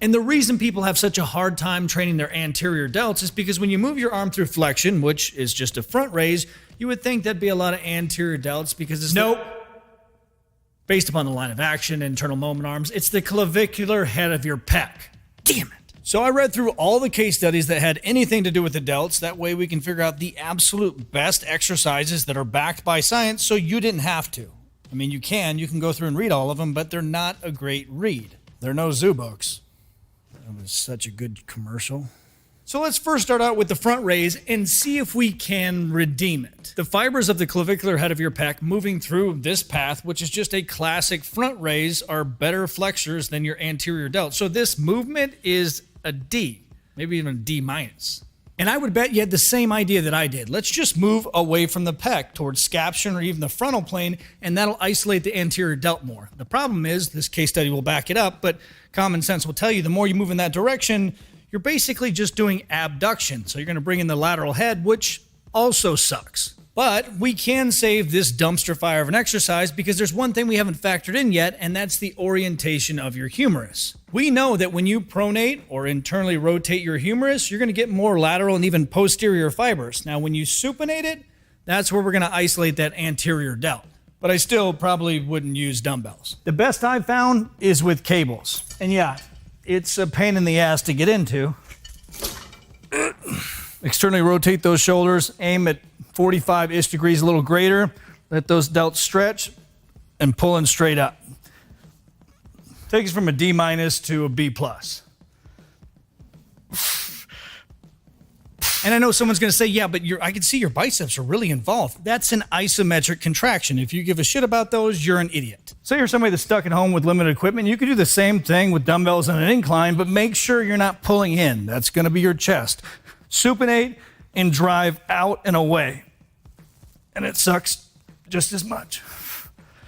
And the reason people have such a hard time training their anterior delts is because when you move your arm through flexion, which is just a front raise, you would think that'd be a lot of anterior delts because it's based upon the line of action, internal moment arms, it's the clavicular head of your pec. Damn it. So I read through all the case studies that had anything to do with the delts. That way we can figure out the absolute best exercises that are backed by science so you didn't have to. I mean, you can go through and read all of them, but they're not a great read. They're no zoo books. That was such a good commercial. So let's first start out with the front raise and see if we can redeem it. The fibers of the clavicular head of your pec moving through this path, which is just a classic front raise, are better flexors than your anterior delt. So this movement is a D, maybe even a D minus. And I would bet you had the same idea that I did. Let's just move away from the pec towards scaption or even the frontal plane, and that'll isolate the anterior delt more. The problem is, this case study will back it up, but common sense will tell you the more you move in that direction, you're basically just doing abduction. So you're going to bring in the lateral head, which also sucks. But we can save this dumpster fire of an exercise because there's one thing we haven't factored in yet, and that's the orientation of your humerus. We know that when you pronate or internally rotate your humerus, you're going to get more lateral and even posterior fibers. Now, when you supinate it, that's where we're going to isolate that anterior delt. But I still probably wouldn't use dumbbells. The best I've found is with cables. And yeah, it's a pain in the ass to get into. Externally rotate those shoulders, aim at 45-ish degrees, a little greater. Let those delts stretch and pulling straight up. Takes us from a D minus to a B plus. And I know someone's going to say, yeah, but I can see your biceps are really involved. That's an isometric contraction. If you give a shit about those, you're an idiot. Say you're somebody that's stuck at home with limited equipment. You could do the same thing with dumbbells on an incline, but make sure you're not pulling in. That's going to be your chest. Supinate and drive out and away. And it sucks just as much.